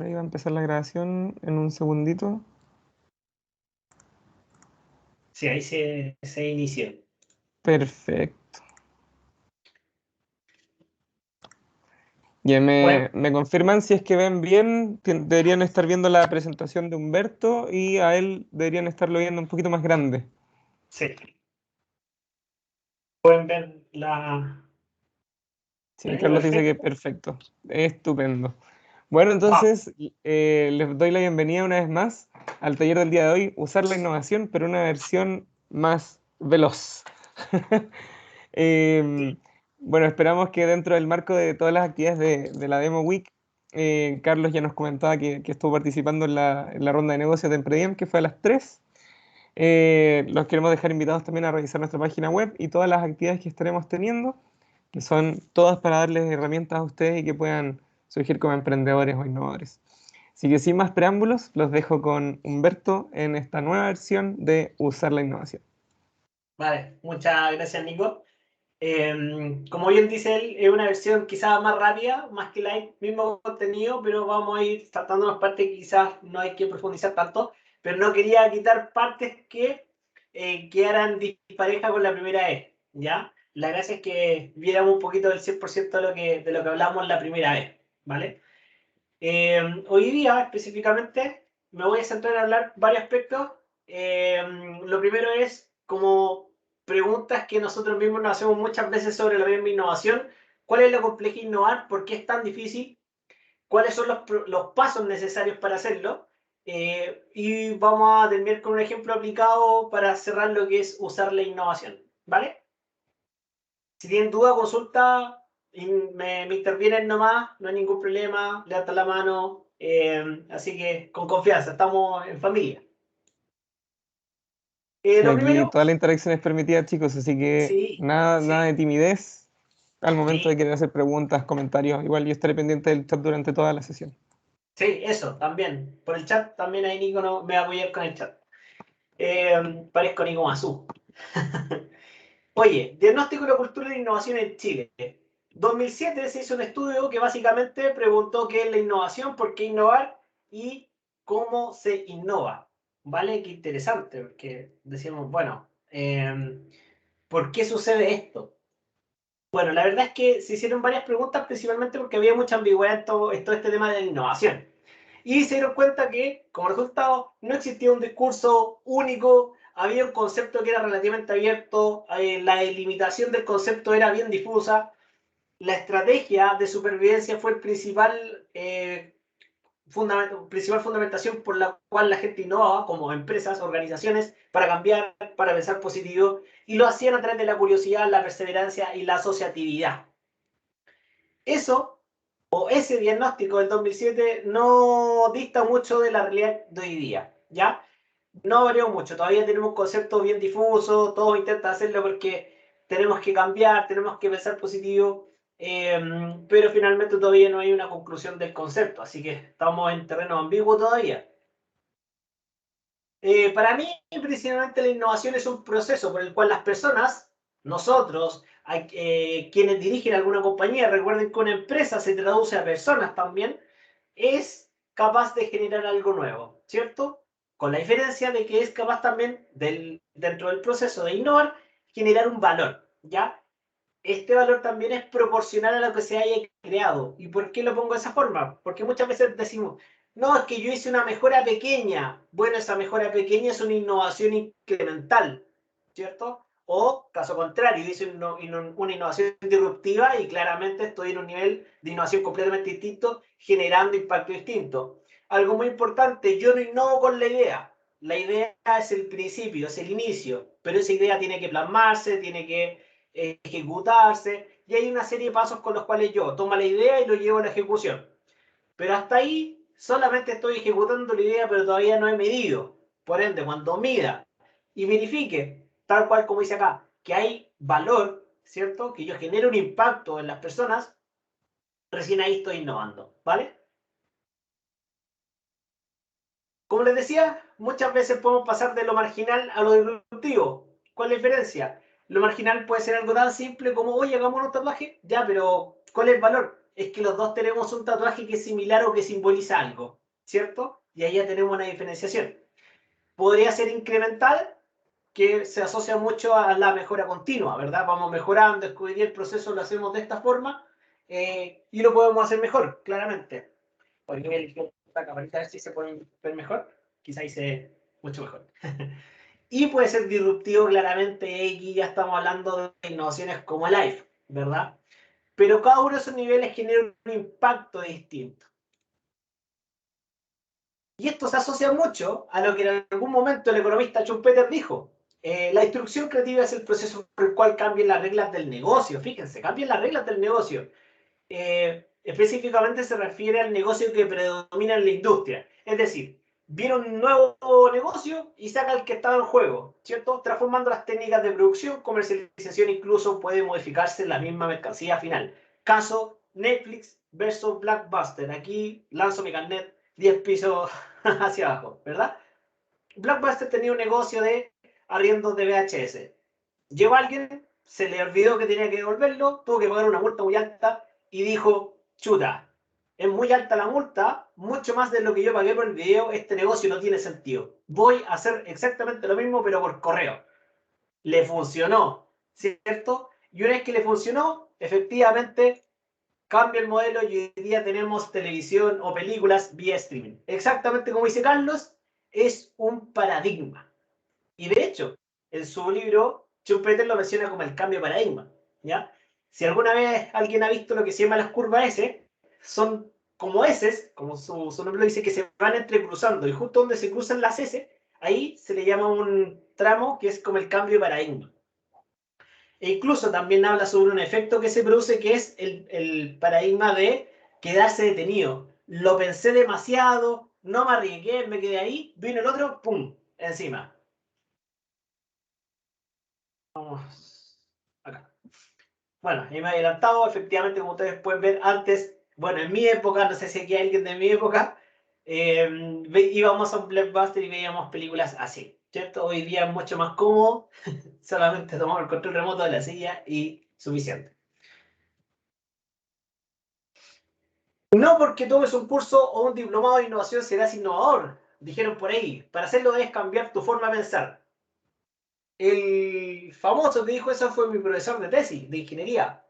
por ahí va a empezar la grabación en un segundito. Sí, ahí se inició. Perfecto. Ya Bueno, me confirman si es que ven bien, deberían estar viendo la presentación de Humberto y a él deberían estarlo viendo un poquito más grande. sí. Pueden ver la... Sí, Ahí, Carlos dice que perfecto. perfecto. Estupendo. Bueno, Wow. entonces les doy la bienvenida una vez más al taller del día de hoy, usar la innovación, pero una versión más veloz. Sí, Em, bueno, esperamos que dentro del marco de todas las actividades de la Demo Week, Carlos ya nos comentaba que estuvo participando en la ronda de negocios de Emprediem, que fue a las 3. Los queremos dejar invitados también a revisar nuestra página web y todas las actividades que estaremos teniendo, que son todas para darles herramientas a ustedes y que puedan surgir como emprendedores o innovadores. Así que sin más preámbulos, los dejo con Humberto en esta nueva versión de Usar la Innovación. vale. Muchas gracias, Nico. Como bien dice él, es una versión quizás más rápida, más que light, mismo contenido, pero vamos a ir tratando unas partes que quizás no hay que profundizar tanto, pero no quería quitar partes que quedaran disparejas con la primera vez, ¿ya? La gracia es que viéramos un poquito del 100% de lo que hablamos la primera vez, ¿vale? Hoy día, específicamente, me voy a centrar en hablar varios aspectos. Lo primero es como preguntas que nosotros mismos nos hacemos muchas veces sobre la misma innovación. ¿Cuál es lo complejo de innovar? ¿Por qué es tan difícil? ¿Cuáles son los pasos necesarios para hacerlo? Y vamos a terminar con un ejemplo aplicado para cerrar lo que es usar la innovación. ¿Vale? Si tienen duda, consulta, y me intervienen nomás, no hay ningún problema, levantan la mano, así que con confianza, estamos en familia. Sí, Lo aquí primero, toda la interacción es permitida, chicos, así que sí, nada de sí, timidez al momento de sí, querer hacer preguntas, comentarios. Igual yo estaré pendiente del chat durante toda la sesión. sí, eso, también. Por el chat, también ahí Nico me va a apoyar con el chat. Parezco Nico Mazú. Oye, diagnóstico de la cultura de innovación en Chile. 2007 se hizo un estudio que básicamente preguntó qué es la innovación, por qué innovar y cómo se innova. ¿Vale? Qué interesante, porque decíamos, bueno, ¿por qué sucede esto? Bueno, la verdad es que se hicieron varias preguntas, principalmente porque había mucha ambigüedad en todo este tema de la innovación. Y se dieron cuenta que, como resultado, no existía un discurso único, había un concepto que era relativamente abierto, la delimitación del concepto era bien difusa, la estrategia de supervivencia fue el principal fundamentación por la cual la gente innovaba, como empresas, organizaciones, para cambiar, para pensar positivo, y lo hacían a través de la curiosidad, la perseverancia y la asociatividad. Eso, o ese diagnóstico del 2007, no dista mucho de la realidad de hoy día, ¿ya? No varió mucho, todavía tenemos un concepto bien difuso, todos intentan hacerlo porque tenemos que cambiar, tenemos que pensar positivo, pero finalmente todavía no hay una conclusión del concepto, así que estamos en terreno ambiguo todavía. Para mí, principalmente la innovación es un proceso por el cual las personas, nosotros, quienes dirigen alguna compañía, recuerden que una empresa se traduce a personas también, es capaz de generar algo nuevo, ¿cierto? Con la diferencia de que es capaz también, dentro del proceso de innovar, generar un valor, ¿ya? Este valor también es proporcional a lo que se haya creado. ¿Y por qué lo pongo de esa forma? Porque muchas veces decimos, no, es que yo hice una mejora pequeña. Bueno, esa mejora pequeña es una innovación incremental, ¿cierto? O, caso contrario, hice una innovación disruptiva y claramente estoy en un nivel de innovación completamente distinto, generando impacto distinto. Algo muy importante, yo no innovo con la idea. La idea es el principio, es el inicio, pero esa idea tiene que plasmarse, tiene que ejecutarse, y hay una serie de pasos con los cuales yo tomo la idea y lo llevo a la ejecución. Pero hasta ahí solamente estoy ejecutando la idea, pero todavía no he medido. Por ende, cuando mida y verifique, tal cual como dice acá, que hay valor, ¿cierto? Que yo genero un impacto en las personas, recién ahí estoy innovando, ¿vale? Como les decía, muchas veces podemos pasar de lo marginal a lo disruptivo. ¿Cuál es la diferencia? Lo marginal puede ser algo tan simple como, oye, hagamos un tatuaje, ya, pero ¿cuál es el valor? es que los dos tenemos un tatuaje que es similar o que simboliza algo, ¿cierto? Y ahí ya tenemos una diferenciación. Podría ser incremental, que se asocia mucho a la mejora continua, ¿verdad? Vamos mejorando, es que hoy día el proceso lo hacemos de esta forma y lo podemos hacer mejor, claramente. Hoy voy a elegir esta camarita a ver si se puede ver mejor. Quizá ahí se ve mucho mejor. Y puede ser disruptivo, claramente, y aquí ya estamos hablando de innovaciones como el iPhone, ¿verdad? Pero cada uno de esos niveles genera un impacto distinto. Y esto se asocia mucho a lo que en algún momento el economista Schumpeter dijo. La instrucción creativa es el proceso por el cual cambian las reglas del negocio. Fíjense, cambian las reglas del negocio. Específicamente se refiere al negocio que predomina en la industria. Es decir, viene un nuevo negocio y saca el que estaba en juego, ¿cierto? Transformando las técnicas de producción, comercialización, incluso puede modificarse la misma mercancía final. Caso Netflix versus Blockbuster. Aquí lanzo mi carnet 10 pisos hacia abajo, ¿verdad? Blockbuster tenía un negocio de arriendos de VHS. Llegó alguien, se le olvidó que tenía que devolverlo, tuvo que pagar una multa muy alta y dijo, chuta, es muy alta la multa, mucho más de lo que yo pagué por el video, este negocio no tiene sentido. Voy a hacer exactamente lo mismo, pero por correo. Le funcionó, ¿cierto? Y una vez que le funcionó, efectivamente cambia el modelo y hoy día tenemos televisión o películas vía streaming. Exactamente como dice Carlos, es un paradigma. Y de hecho, en su libro, Schumpeter lo menciona como el cambio de paradigma, ¿ya? Si alguna vez alguien ha visto lo que se llama las curvas S, son como S, como su nombre lo dice, que se van entrecruzando, y justo donde se cruzan las S, ahí se le llama un tramo que es como el cambio de paradigma. E incluso también habla sobre un efecto que se produce, que es el paradigma de quedarse detenido. Lo pensé demasiado, no me arriesgué, me quedé ahí, vino el otro, ¡pum!, encima. Vamos acá. Bueno, ahí me he adelantado, efectivamente, como ustedes pueden ver, antes, bueno, en mi época, no sé si aquí hay alguien de mi época, íbamos a un Blockbuster y veíamos películas así, ¿cierto? Hoy día es mucho más cómodo, solamente tomamos el control remoto de la silla y suficiente. No porque tomes un curso o un diplomado de innovación serás innovador, dijeron por ahí. Para hacerlo debes cambiar tu forma de pensar. El famoso que dijo eso fue mi profesor de tesis, de ingeniería.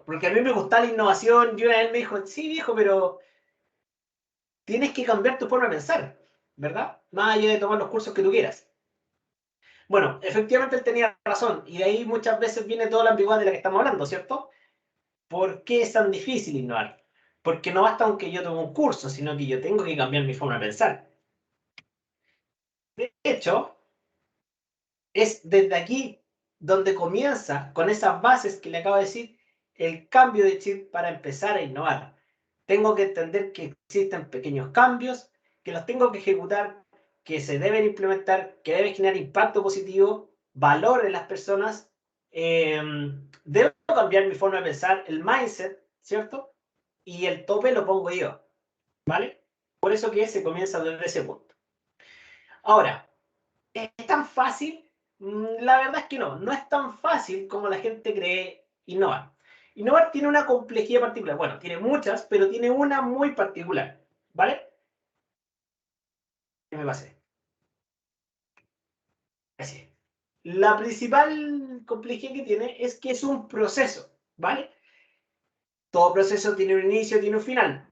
Porque a mí me gusta la innovación y una vez me dijo, sí, viejo, pero tienes que cambiar tu forma de pensar, ¿verdad? Más allá de tomar los cursos que tú quieras. Bueno, efectivamente él tenía razón y de ahí muchas veces viene toda la ambigüedad de la que estamos hablando, ¿cierto? ¿Por qué es tan difícil innovar? Porque no basta aunque yo tome un curso, sino que yo tengo que cambiar mi forma de pensar. De hecho, es desde aquí donde comienza, con esas bases que le acabo de decir, el cambio de chip para empezar a innovar. Tengo que entender que existen pequeños cambios, que los tengo que ejecutar, que se deben implementar, que deben generar impacto positivo, valor en las personas. Debo cambiar mi forma de pensar, el mindset, ¿cierto? Y el tope lo pongo yo, ¿vale? Por eso que se comienza desde ese punto. Ahora, ¿es tan fácil? La verdad es que no, no es tan fácil como la gente cree innovar. Innovar tiene una complejidad particular. Bueno, tiene muchas, pero tiene una muy particular. ¿Vale? ¿Qué me pasé? Así. La principal complejidad que tiene es que es un proceso. ¿Vale? Todo proceso tiene un inicio, tiene un final.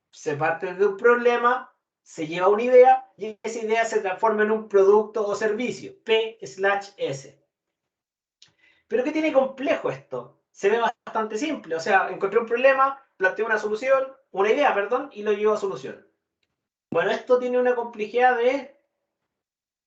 Se parte de un problema, se lleva una idea y esa idea se transforma en un producto o servicio. P/S. Pero ¿qué tiene complejo esto? Se ve bastante simple. O sea, encontré un problema, planteé una solución, una idea, perdón, y lo llevo a solución. Bueno, esto tiene una complejidad de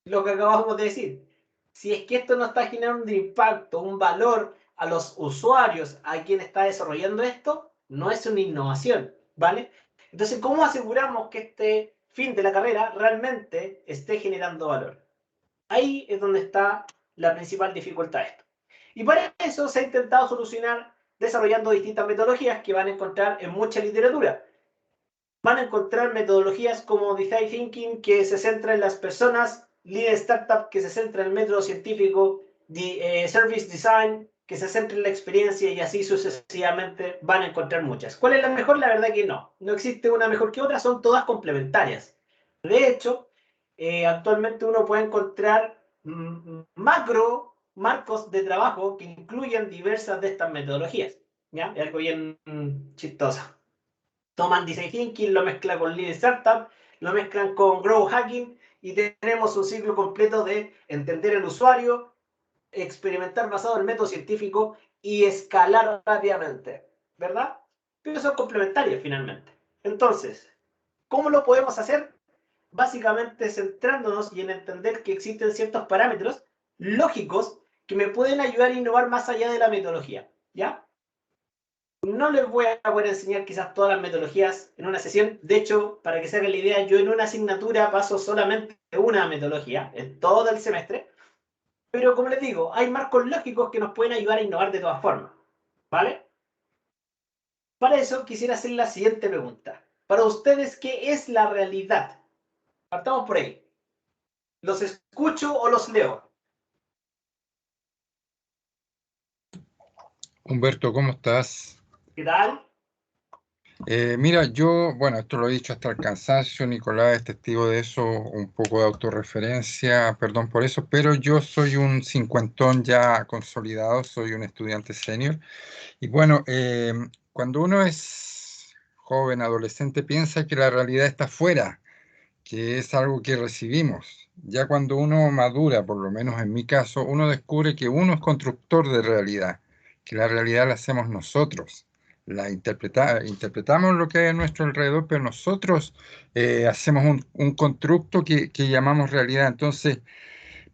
lo que acabamos de decir. Si es que esto no está generando un impacto, un valor a los usuarios, a quien está desarrollando esto, no es una innovación, ¿vale? Entonces, ¿cómo aseguramos que este fin de la carrera realmente esté generando valor? Ahí es donde está la principal dificultad de esto. Y para eso se ha intentado solucionar desarrollando distintas metodologías que van a encontrar en mucha literatura. Van a encontrar metodologías como Design Thinking, que se centra en las personas, Lean Startup, que se centra en el método científico, Service Design, que se centre en la experiencia y así sucesivamente van a encontrar muchas. ¿Cuál es la mejor? La verdad que no. No existe una mejor que otra, son todas complementarias. De hecho, actualmente uno puede encontrar marcos de trabajo que incluyen diversas de estas metodologías. ¿Ya? Es algo bien chistoso. Toman design thinking, lo mezclan con lean startup, lo mezclan con growth hacking y tenemos un ciclo completo de entender el usuario, experimentar basado en el método científico y escalar rápidamente, ¿verdad? Pero son complementarios finalmente. Entonces, ¿cómo lo podemos hacer? Básicamente centrándonos y en entender que existen ciertos parámetros lógicos que me pueden ayudar a innovar más allá de la metodología, ¿ya? No les voy a poder enseñar quizás todas las metodologías en una sesión. De hecho, para que se hagan la idea, yo en una asignatura paso solamente una metodología en todo el semestre. Pero como les digo, hay marcos lógicos que nos pueden ayudar a innovar de todas formas. ¿Vale? Para eso quisiera hacer la siguiente pregunta. Para ustedes, ¿qué es la realidad? Partamos por ahí. ¿Los escucho o los leo? Humberto, ¿cómo estás? ¿Qué tal? Mira, yo, bueno, esto lo he dicho hasta el cansancio, Nicolás es testigo de eso, un poco de autorreferencia, perdón por eso, pero yo soy un cincuentón ya consolidado, soy un estudiante senior. Y bueno, cuando uno es joven, adolescente, piensa que la realidad está afuera, que es algo que recibimos. Ya cuando uno madura, por lo menos en mi caso, uno descubre que uno es constructor de realidad, que la realidad la hacemos nosotros. Interpretamos lo que hay a nuestro alrededor, pero nosotros hacemos un constructo que llamamos realidad. Entonces,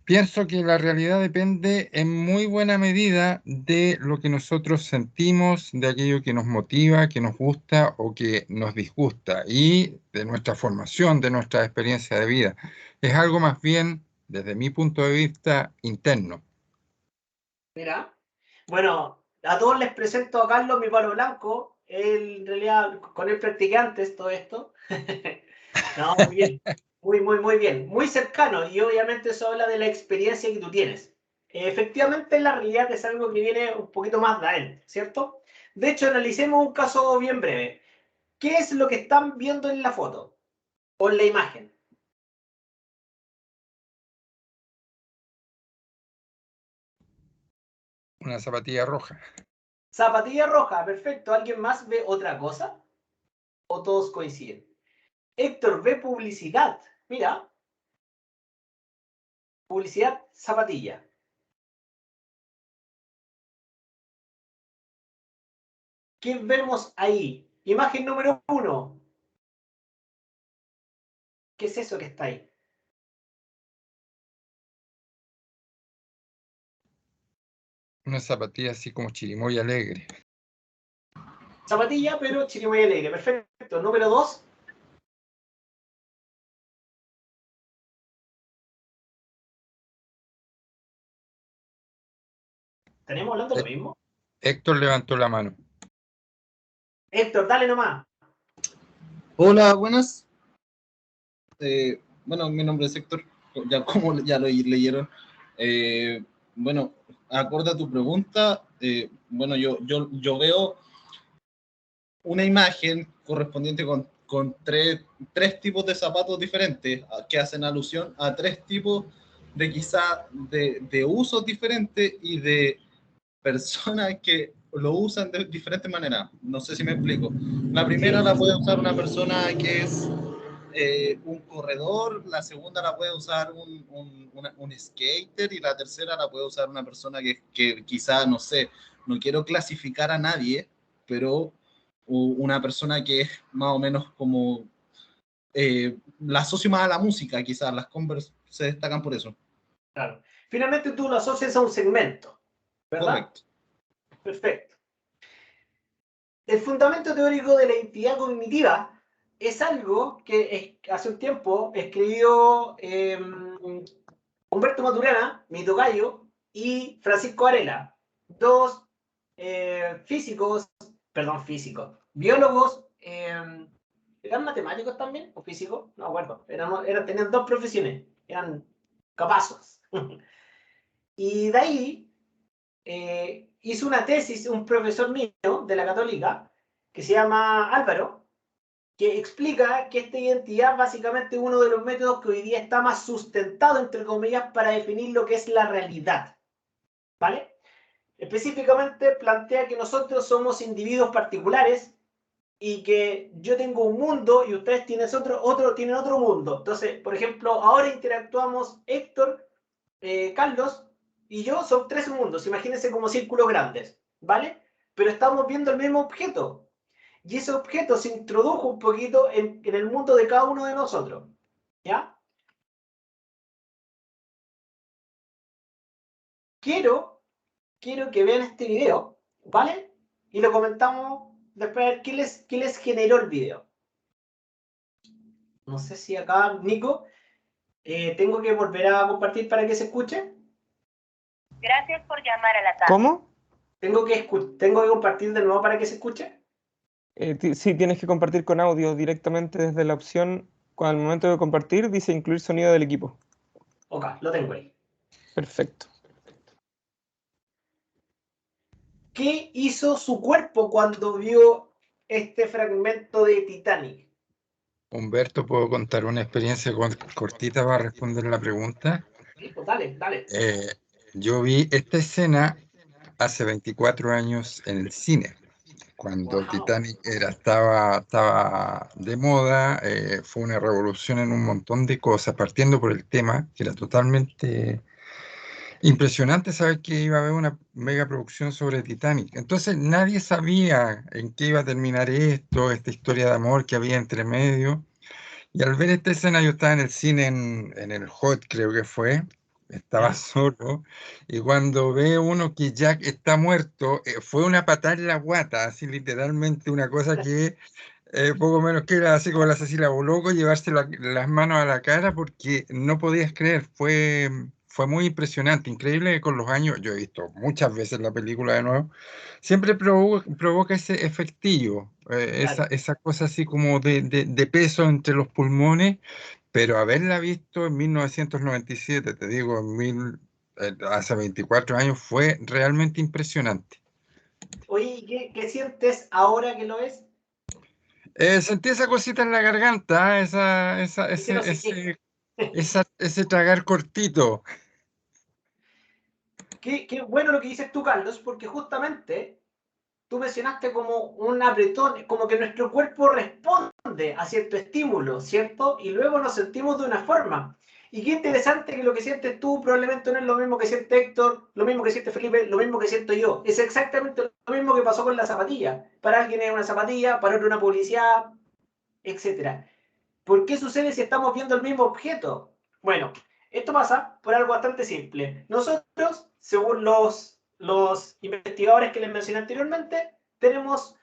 pienso que la realidad depende en muy buena medida de lo que nosotros sentimos, de aquello que nos motiva, que nos gusta o que nos disgusta y de nuestra formación, de nuestra experiencia de vida. Es algo más bien, desde mi punto de vista, interno. Mira. Bueno, a todos les presento a Carlos, mi palo blanco. Él, en realidad, con él practiqué antes todo esto. No, muy bien. Muy bien. Muy cercano. Y obviamente eso habla de la experiencia que tú tienes. Efectivamente, la realidad es algo que viene un poquito más de adentro, ¿cierto? De hecho, analicemos un caso bien breve. ¿Qué es lo que están viendo en la foto o en la imagen? Una zapatilla roja. Zapatilla roja, perfecto. ¿Alguien más ve otra cosa? ¿O todos coinciden? Héctor ve publicidad. Mira, publicidad zapatilla. ¿Qué vemos ahí? Imagen número 1. ¿Qué es eso que está ahí? Una zapatilla así como chirimoya alegre. Zapatilla, pero chirimoya alegre. Perfecto. Número 2. ¿Tenemos hablando lo Hé- mismo? Héctor levantó la mano. Héctor, dale nomás. Hola, buenas. Bueno, mi nombre es Héctor, ya como ya lo leyeron. Bueno, acorde a tu pregunta, bueno, yo veo una imagen correspondiente con tres tipos de zapatos diferentes que hacen alusión a tres tipos de quizá de usos diferentes y de personas que lo usan de diferentes maneras. No sé si me explico. La primera Sí, la puede usar una persona que es un corredor, la segunda la puede usar un skater y la tercera la puede usar una persona que quizá, no sé, no quiero clasificar a nadie, pero una persona que es más o menos como la asocio más a la música, quizás las Converse se destacan por eso. claro. Finalmente tú lo asocias a un segmento, ¿verdad? Correcto. Perfecto. El fundamento teórico de la identidad cognitiva es algo que hace un tiempo escribió Humberto Maturana, mi tocayo, y Francisco Varela, dos biólogos, ¿eran matemáticos también o físicos? No me acuerdo, tenían dos profesiones, eran capazos. Y de ahí hizo una tesis, un profesor mío de la Católica, que se llama Álvaro, que explica que esta identidad básicamente es uno de los métodos que hoy día está más sustentado, entre comillas, para definir lo que es la realidad. ¿Vale? Específicamente plantea que nosotros somos individuos particulares y que yo tengo un mundo y ustedes tienen otro mundo. Entonces, por ejemplo, ahora interactuamos Héctor, Carlos y yo, son tres mundos, imagínense como círculos grandes, ¿vale? Pero estamos viendo el mismo objeto. Y ese objeto se introdujo un poquito en el mundo de cada uno de nosotros, ¿ya? Quiero que vean este video, ¿vale? Y lo comentamos después a ver qué les generó el video. No sé si acá, Nico, tengo que volver a compartir para que se escuche. Gracias por llamar a la tarde. ¿Cómo? ¿Tengo que compartir de nuevo para que se escuche? Sí, tienes que compartir con audio directamente desde la opción, al momento de compartir, dice incluir sonido del equipo. Ok, lo tengo ahí. Perfecto. ¿Qué hizo su cuerpo cuando vio este fragmento de Titanic? Humberto, ¿puedo contar una experiencia cortita para responder la pregunta? Sí, pues dale, dale. Yo vi esta escena hace 24 años en el cine, cuando Wow. Titanic estaba de moda. Fue una revolución en un montón de cosas, partiendo por el tema, que era totalmente impresionante saber que iba a haber una mega producción sobre Titanic. Entonces nadie sabía en qué iba a terminar esto, esta historia de amor que había entre medio. Y al ver esta escena, yo estaba en el cine, en el Hot, creo que fue, estaba ¿Ya? solo, y cuando ve uno que Jack está muerto, fue una patada en la guata, así literalmente una cosa que poco menos que era así como la Cecilia Boloco, llevarse las manos a la cara porque no podías creer, fue muy impresionante, increíble que con los años, yo he visto muchas veces la película de nuevo, siempre provoca ese efectillo, Claro. esa cosa así como de peso entre los pulmones, pero haberla visto en 1997, te digo, hace 24 años, fue realmente impresionante. Oye, ¿qué sientes ahora que lo ves? Sentí esa cosita en la garganta, Ese no sé qué. ese tragar cortito. Qué bueno lo que dices tú, Carlos, porque justamente tú mencionaste como un apretón, como que nuestro cuerpo responde a cierto estímulo, ¿cierto? Y luego nos sentimos de una forma. Y qué interesante que lo que sientes tú probablemente no es lo mismo que siente Héctor, lo mismo que siente Felipe, lo mismo que siento yo. Es exactamente lo mismo que pasó con la zapatilla. Para alguien es una zapatilla, para otro una publicidad, etc. ¿Por qué sucede si estamos viendo el mismo objeto? Bueno, esto pasa por algo bastante simple. Nosotros, según los investigadores que les mencioné anteriormente, tenemos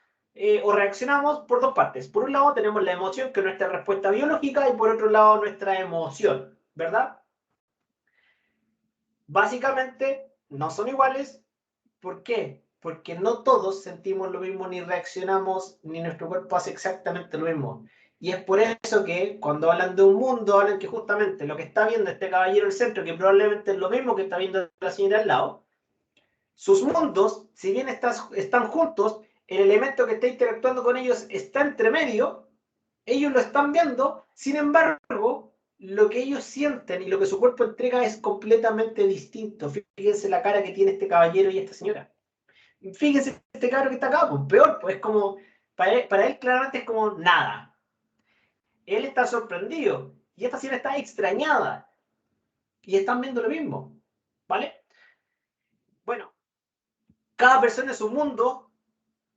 o reaccionamos por dos partes. Por un lado tenemos la emoción, que es nuestra respuesta biológica, y por otro lado nuestra emoción, ¿verdad? Básicamente no son iguales. ¿Por qué? Porque no todos sentimos lo mismo, ni reaccionamos, ni nuestro cuerpo hace exactamente lo mismo. Y es por eso que cuando hablan de un mundo, hablan que justamente lo que está viendo este caballero del centro, que probablemente es lo mismo que está viendo la señora al lado, sus mundos, si bien están juntos, el elemento que está interactuando con ellos está entre medio, ellos lo están viendo, sin embargo, lo que ellos sienten y lo que su cuerpo entrega es completamente distinto. Fíjense la cara que tiene este caballero y esta señora. Fíjense este cabro que está acá, pues peor, pues es como, para él claramente es como nada. Él está sorprendido y esta señora está extrañada y están viendo lo mismo, ¿vale? Bueno, cada persona es un mundo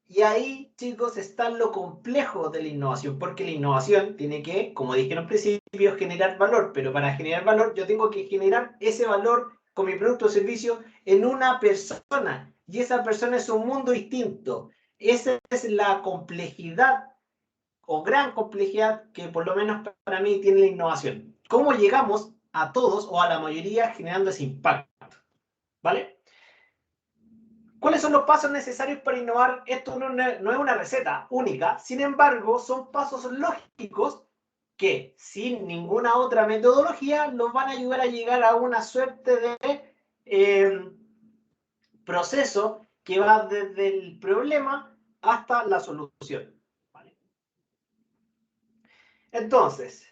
y ahí, chicos, está lo complejo de la innovación, porque la innovación tiene que, como dije en un principio, generar valor, pero para generar valor yo tengo que generar ese valor con mi producto o servicio en una persona, y esa persona es un mundo distinto. Esa es la complejidad o gran complejidad que por lo menos para mí tiene la innovación. ¿Cómo llegamos a todos o a la mayoría generando ese impacto? ¿Vale? ¿Cuáles son los pasos necesarios para innovar? Esto no es una receta única, sin embargo, son pasos lógicos que sin ninguna otra metodología nos van a ayudar a llegar a una suerte de proceso que va desde el problema hasta la solución. ¿Vale? Entonces,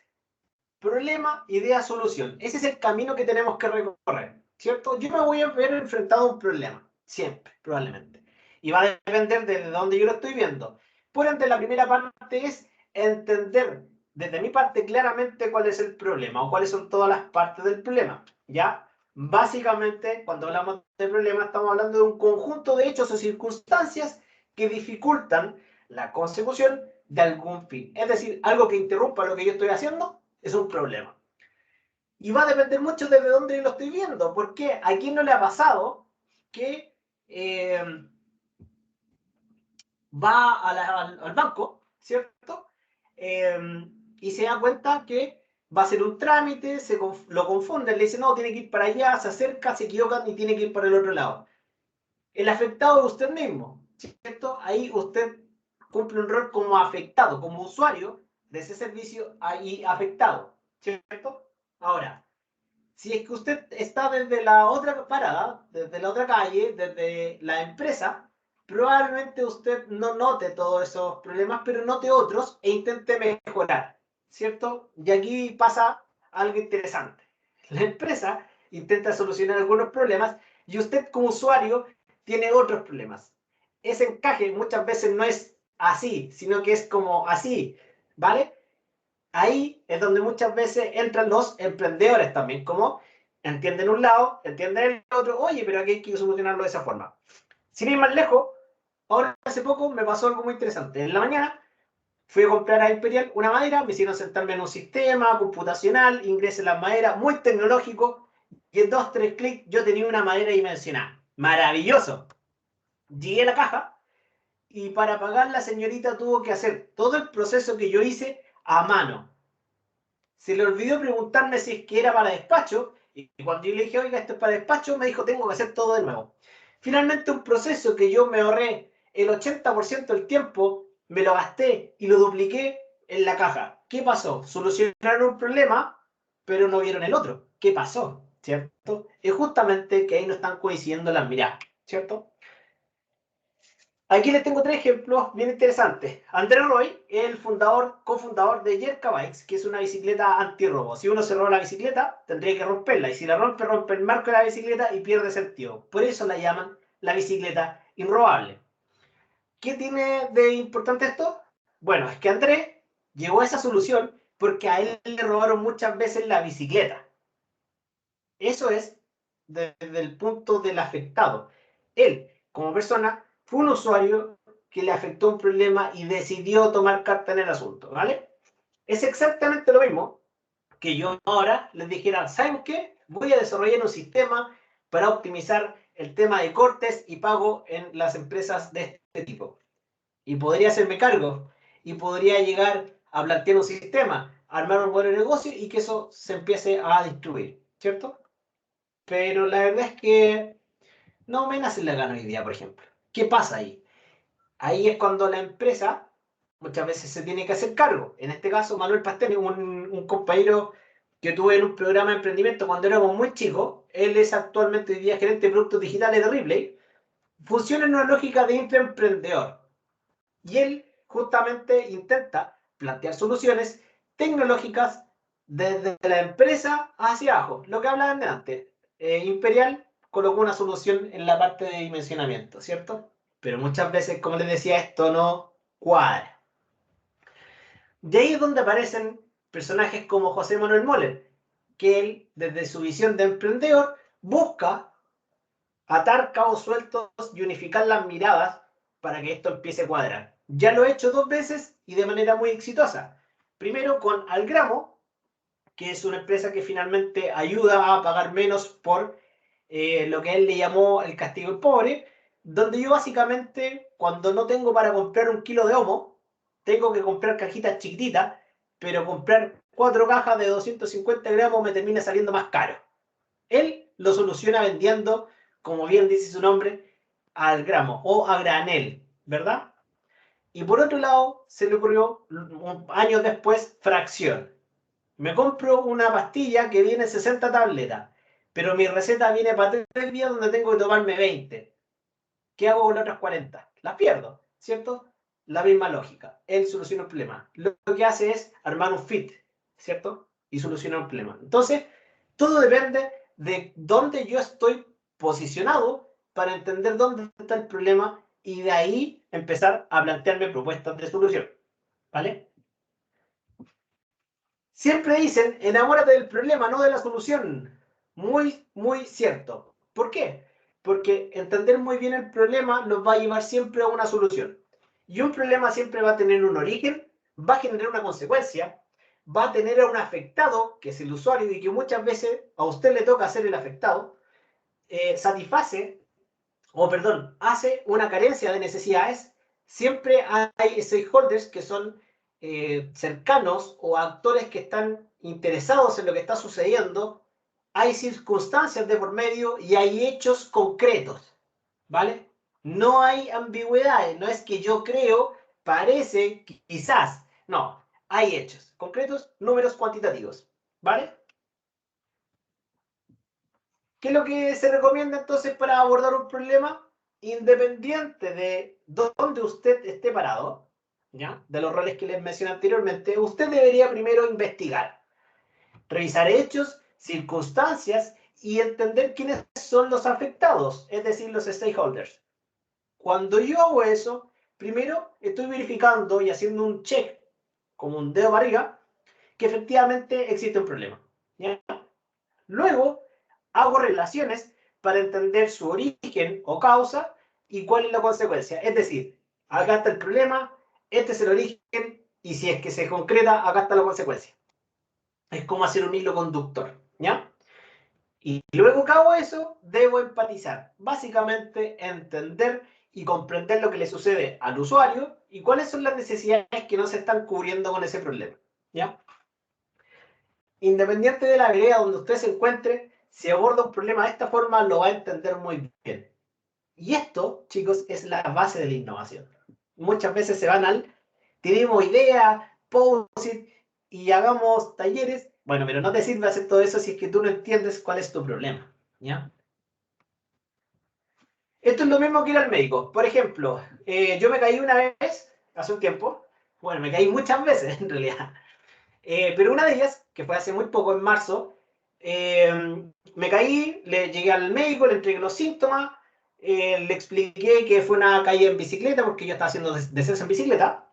problema, idea, solución. Ese es el camino que tenemos que recorrer, ¿cierto? Yo me voy a ver enfrentado a un problema, siempre, probablemente. Y va a depender de dónde yo lo estoy viendo. Por ende, la primera parte es entender desde mi parte claramente cuál es el problema o cuáles son todas las partes del problema, ¿ya? Básicamente, cuando hablamos de problema, estamos hablando de un conjunto de hechos o circunstancias que dificultan la consecución de algún fin. Es decir, algo que interrumpa lo que yo estoy haciendo es un problema. Y va a depender mucho de dónde yo lo estoy viendo, porque a quién no le ha pasado que va al banco, ¿cierto? Y se da cuenta que va a hacer un trámite, lo confunden, le dicen, no, tiene que ir para allá, se acerca, se equivocan y tiene que ir para el otro lado. El afectado es usted mismo, ¿cierto? Ahí usted cumple un rol como afectado, como usuario de ese servicio ahí afectado, ¿cierto? Ahora, si es que usted está desde la otra parada, desde la otra calle, desde la empresa, probablemente usted no note todos esos problemas, pero note otros e intente mejorar, ¿cierto? Y aquí pasa algo interesante. La empresa intenta solucionar algunos problemas y usted como usuario tiene otros problemas. Ese encaje muchas veces no es así, sino que es como así, ¿vale? Ahí es donde muchas veces entran los emprendedores también, como entienden un lado, entienden el otro, oye, pero aquí hay que solucionarlo de esa forma. Sin ir más lejos, ahora hace poco me pasó algo muy interesante. En la mañana fui a comprar a Imperial una madera, me hicieron sentarme en un sistema computacional, ingresé las maderas, muy tecnológico, y en 2-3 clics yo tenía una madera dimensionada. Maravilloso. Llegué a la caja y para pagar la señorita tuvo que hacer todo el proceso que yo hice a mano. Se le olvidó preguntarme si es que era para despacho, y cuando yo le dije, oiga, esto es para despacho, me dijo, tengo que hacer todo de nuevo. Finalmente, un proceso que yo me ahorré el 80% del tiempo, me lo gasté y lo dupliqué en la caja. ¿Qué pasó? Solucionaron un problema, pero no vieron el otro. ¿Qué pasó? ¿Cierto? Es justamente que ahí no están coincidiendo las miradas, ¿cierto? Aquí les tengo 3 ejemplos bien interesantes. André Roy es el cofundador de Yerka Bikes, que es una bicicleta antirrobo. Si uno se roba la bicicleta, tendría que romperla. Y si la rompe, rompe el marco de la bicicleta y pierde sentido. Por eso la llaman la bicicleta inrobable. ¿Qué tiene de importante esto? Bueno, es que André llegó a esa solución porque a él le robaron muchas veces la bicicleta. Eso es desde el punto del afectado. Él, como persona, fue un usuario que le afectó un problema y decidió tomar carta en el asunto, ¿vale? Es exactamente lo mismo que yo ahora les dijera, ¿saben qué? Voy a desarrollar un sistema para optimizar el tema de cortes y pago en las empresas de este tipo. Y podría hacerme cargo y podría llegar a plantear un sistema, armar un buen negocio y que eso se empiece a distribuir, ¿cierto? Pero la verdad es que no me nace la gana hoy día, por ejemplo. ¿Qué pasa ahí? Ahí es cuando la empresa muchas veces se tiene que hacer cargo. En este caso, Manuel Pastel, un compañero que tuve en un programa de emprendimiento cuando éramos muy chicos. Él es actualmente hoy día gerente de productos digitales de Ripley. Funciona en una lógica de intraemprendedor. Y él justamente intenta plantear soluciones tecnológicas desde la empresa hacia abajo. Lo que hablaban de antes. Imperial colocó una solución en la parte de dimensionamiento, ¿cierto? Pero muchas veces, como les decía, esto no cuadra. De ahí es donde aparecen personajes como José Manuel Moller, que él, desde su visión de emprendedor, busca atar cabos sueltos y unificar las miradas para que esto empiece a cuadrar. Ya lo he hecho 2 veces y de manera muy exitosa. Primero con Algramo, que es una empresa que finalmente ayuda a pagar menos por lo que él le llamó el castigo del pobre, donde yo básicamente, cuando no tengo para comprar 1 kilo de homo, tengo que comprar cajitas chiquititas, pero comprar 4 cajas de 250 gramos me termina saliendo más caro. Él lo soluciona vendiendo, como bien dice su nombre, al gramo o a granel, ¿verdad? Y por otro lado, se le ocurrió años después fracción. Me compro una pastilla que viene 60 tabletas, pero mi receta viene para 3 días donde tengo que tomarme 20. ¿qué hago con las otras 40? Las pierdo, ¿cierto? La misma lógica. Él soluciona un problema. Lo que hace es armar un fit, ¿cierto? Y solucionar un problema. Entonces, todo depende de dónde yo estoy posicionado para entender dónde está el problema y de ahí empezar a plantearme propuestas de solución. ¿Vale? Siempre dicen, enamórate del problema, no de la solución. Muy, muy cierto. ¿Por qué? Porque entender muy bien el problema nos va a llevar siempre a una solución. Y un problema siempre va a tener un origen, va a generar una consecuencia, va a tener a un afectado, que es el usuario, y que muchas veces a usted le toca ser el afectado, satisface, o perdón, hace una carencia de necesidades. Siempre hay stakeholders que son cercanos o actores que están interesados en lo que está sucediendo, hay circunstancias de por medio y hay hechos concretos, ¿vale? No hay ambigüedades, no es que yo creo, parece, quizás, no, hay hechos concretos, números cuantitativos, ¿vale? ¿Qué es lo que se recomienda entonces para abordar un problema? Independiente de dónde usted esté parado, ¿ya? De los roles que les mencioné anteriormente, usted debería primero investigar, revisar hechos, circunstancias y entender quiénes son los afectados, es decir, los stakeholders. Cuando yo hago eso, primero estoy verificando y haciendo un check, como un dedo para arriba, que efectivamente existe un problema, ¿ya? Luego, hago relaciones para entender su origen o causa y cuál es la consecuencia. Es decir, acá está el problema, este es el origen y si es que se concreta, acá está la consecuencia. Es como hacer un hilo conductor, ¿ya? Y luego que hago eso, debo empatizar. Básicamente, entender y comprender lo que le sucede al usuario y cuáles son las necesidades que no se están cubriendo con ese problema, ¿ya? Independiente de la vereda donde usted se encuentre, si aborda un problema de esta forma, lo va a entender muy bien. Y esto, chicos, es la base de la innovación. Muchas veces se van al, tenemos ideas, post-it, y hagamos talleres. Bueno, pero no te sirve hacer todo eso si es que tú no entiendes cuál es tu problema, ¿ya? Esto es lo mismo que ir al médico. Por ejemplo, yo me caí una vez, hace un tiempo. Bueno, me caí muchas veces, en realidad. Pero una de ellas, que fue hace muy poco, en marzo, me caí, le llegué al médico, le entregué los síntomas, le expliqué que fue una caída en bicicleta, porque yo estaba haciendo descenso en bicicleta,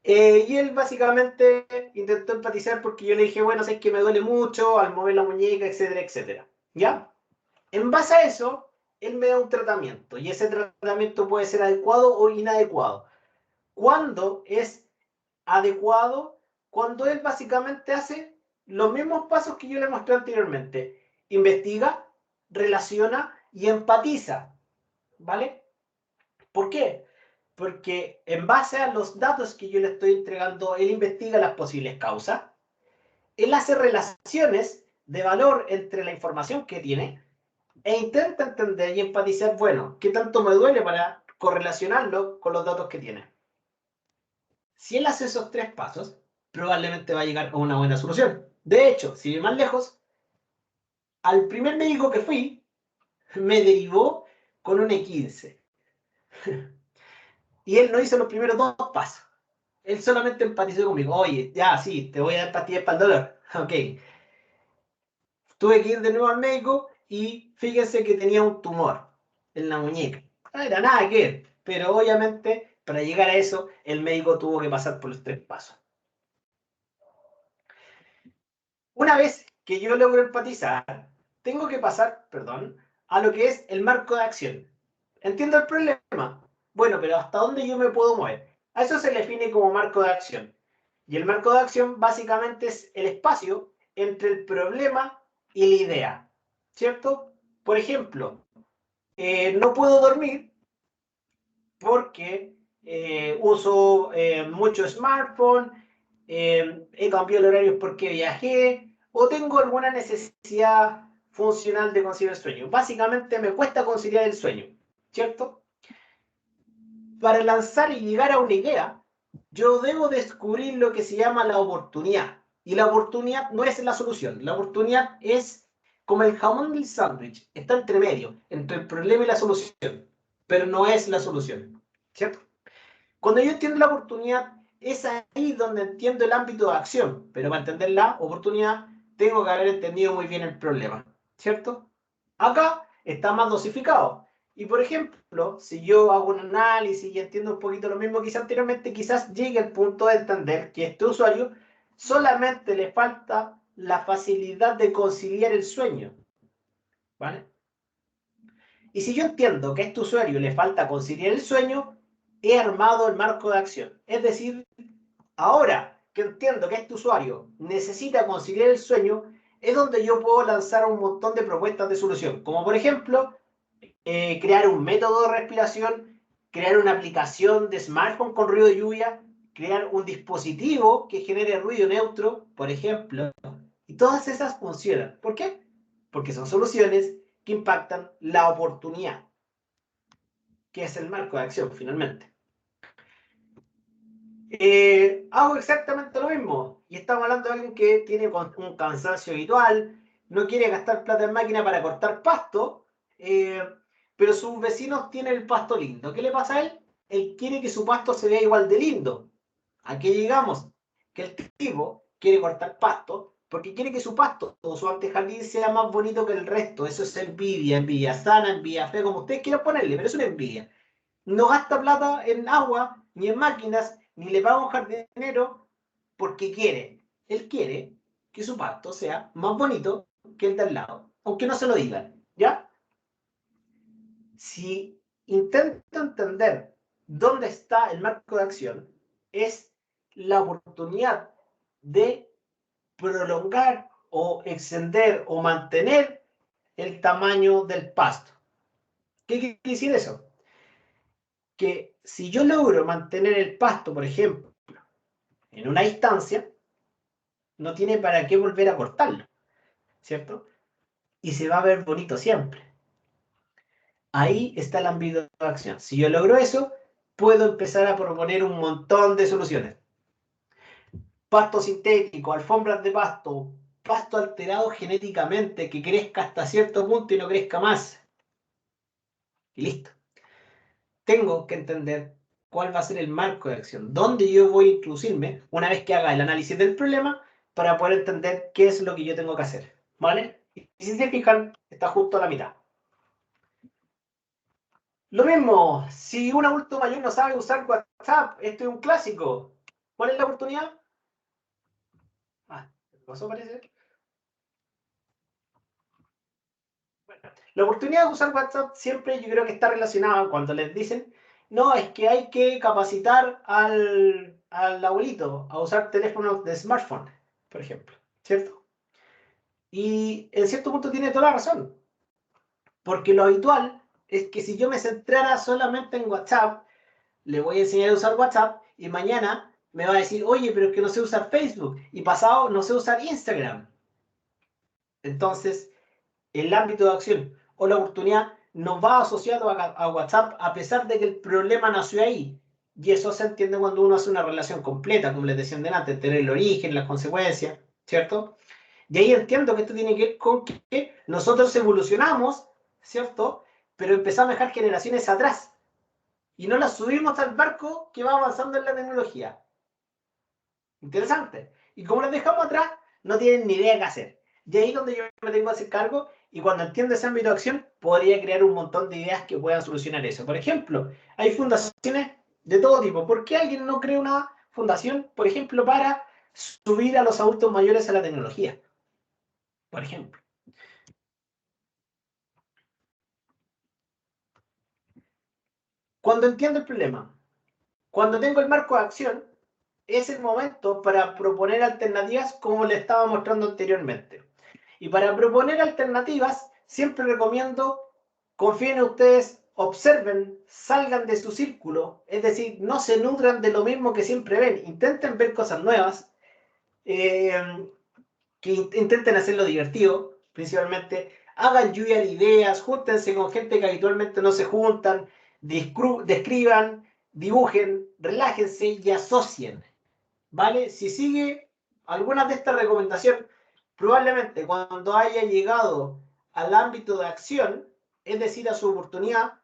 y él básicamente intentó empatizar porque yo le dije, bueno, sé que me duele mucho al mover la muñeca, etcétera, etcétera. ¿Ya? En base a eso, él me da un tratamiento, y ese tratamiento puede ser adecuado o inadecuado. ¿Cuándo es adecuado? Cuando él básicamente hace los mismos pasos que yo le mostré anteriormente. Investiga, relaciona y empatiza. ¿Vale? ¿Por qué? Porque en base a los datos que yo le estoy entregando, él investiga las posibles causas, él hace relaciones de valor entre la información que tiene e intenta entender y empatizar, bueno, qué tanto me duele para correlacionarlo con los datos que tiene. Si él hace esos 3 pasos, probablemente va a llegar a una buena solución. De hecho, si ve más lejos, al primer médico que fui, me derivó con un E15. Y él no hizo los primeros 2 pasos. Él solamente empatizó conmigo. Oye, ya, sí, te voy a dar pastillas para el dolor. Ok. Tuve que ir de nuevo al médico y fíjense que tenía un tumor en la muñeca. No era nada que ver. Pero obviamente, para llegar a eso, el médico tuvo que pasar por los 3 pasos. Una vez que yo logro empatizar, tengo que pasar, perdón, a lo que es el marco de acción. ¿Entiendo el problema? Bueno, pero ¿hasta dónde yo me puedo mover? A eso se le define como marco de acción. Y el marco de acción básicamente es el espacio entre el problema y la idea, ¿cierto? Por ejemplo, no puedo dormir porque uso mucho smartphone, he cambiado el horario porque viajé, o tengo alguna necesidad funcional de conciliar el sueño. Básicamente me cuesta conciliar el sueño, ¿cierto? Para lanzar y llegar a una idea, yo debo descubrir lo que se llama la oportunidad. Y la oportunidad no es la solución, la oportunidad es como el jamón del sándwich, está entre medio, entre el problema y la solución. pero no es la solución, ¿cierto? Cuando yo entiendo la oportunidad, es ahí donde entiendo el ámbito de acción, pero para entender la oportunidad tengo que haber entendido muy bien el problema, ¿cierto? Acá está más dosificado. Y por ejemplo, si yo hago un análisis y entiendo un poquito lo mismo que hice anteriormente, quizás llegue al punto de entender que este usuario solamente le falta la facilidad de conciliar el sueño, ¿vale? Y si yo entiendo que a este usuario le falta conciliar el sueño, he armado el marco de acción. Es decir, ahora que entiendo que este usuario necesita conciliar el sueño, es donde yo puedo lanzar un montón de propuestas de solución. Como por ejemplo, crear un método de respiración, crear una aplicación de smartphone con ruido de lluvia, crear un dispositivo que genere ruido neutro, por ejemplo. Y todas esas funcionan. ¿Por qué? Porque son soluciones que impactan la oportunidad, que es el marco de acción finalmente. Hago exactamente lo mismo. Y estamos hablando de alguien que tiene un cansancio habitual, no quiere gastar plata en máquina para cortar pasto, pero sus vecinos tienen el pasto lindo. ¿Qué le pasa a él? Él quiere que su pasto se vea igual de lindo. ¿A qué llegamos? Que el tipo quiere cortar pasto porque quiere que su pasto o su antejardín sea más bonito que el resto. Eso es envidia, envidia sana, envidia fea, como ustedes quieran ponerle, pero es una envidia. No gasta plata en agua, ni en máquinas, ni le paga un jardinero porque quiere. Él quiere que su pasto sea más bonito que el de al lado, aunque no se lo digan, ¿ya? Si intento entender dónde está el marco de acción, es la oportunidad de prolongar o extender o mantener el tamaño del pasto. ¿Qué quiere decir eso? Que si yo logro mantener el pasto, por ejemplo, en una distancia, no tiene para qué volver a cortarlo, ¿cierto? Y se va a ver bonito siempre. Ahí está el ámbito de acción. Si yo logro eso, puedo empezar a proponer un montón de soluciones. Pasto sintético, alfombras de pasto, pasto alterado genéticamente, que crezca hasta cierto punto y no crezca más. Y listo. Tengo que entender cuál va a ser el marco de acción, dónde yo voy a introducirme una vez que haga el análisis del problema para poder entender qué es lo que yo tengo que hacer, ¿vale? Y si se fijan, está justo a la mitad. Lo mismo, si un adulto mayor no sabe usar WhatsApp, esto es un clásico. ¿Cuál es la oportunidad? ¿Qué pasó parece? Bueno, la oportunidad de usar WhatsApp siempre yo creo que está relacionada cuando les dicen, no, es que hay que capacitar al abuelito a usar teléfonos de smartphone, por ejemplo, ¿cierto? Y en cierto punto tiene toda la razón, porque lo habitual es que si yo me centrara solamente en WhatsApp, le voy a enseñar a usar WhatsApp y mañana me va a decir, oye, pero es que no sé usar Facebook y pasado no sé usar Instagram. Entonces, el ámbito de acción o la oportunidad nos va asociado a WhatsApp a pesar de que el problema nació ahí. Y eso se entiende cuando uno hace una relación completa, como les decía antes, tener el origen, las consecuencias, ¿cierto? Y ahí entiendo que esto tiene que ver con que nosotros evolucionamos, ¿cierto? Pero empezamos a dejar generaciones atrás y no las subimos al barco que va avanzando en la tecnología. Interesante. Y como las dejamos atrás, no tienen ni idea qué hacer. Y ahí es donde yo me tengo que hacer cargo y cuando entiendo ese ámbito de acción, podría crear un montón de ideas que puedan solucionar eso. Por ejemplo, hay fundaciones de todo tipo. ¿Por qué alguien no crea una fundación, por ejemplo, para subir a los adultos mayores a la tecnología? Por ejemplo. Cuando entiendo el problema, cuando tengo el marco de acción, es el momento para proponer alternativas como le estaba mostrando anteriormente. Y para proponer alternativas, siempre recomiendo, confíen en ustedes, observen, salgan de su círculo, es decir, no se nutran de lo mismo que siempre ven, intenten ver cosas nuevas, que intenten hacerlo divertido, principalmente, hagan lluvia de ideas, júntense con gente que habitualmente no se juntan, describan, dibujen, relájense y asocien. ¿Vale? Si sigue algunas de estas recomendaciones, probablemente cuando haya llegado al ámbito de acción, es decir, a su oportunidad,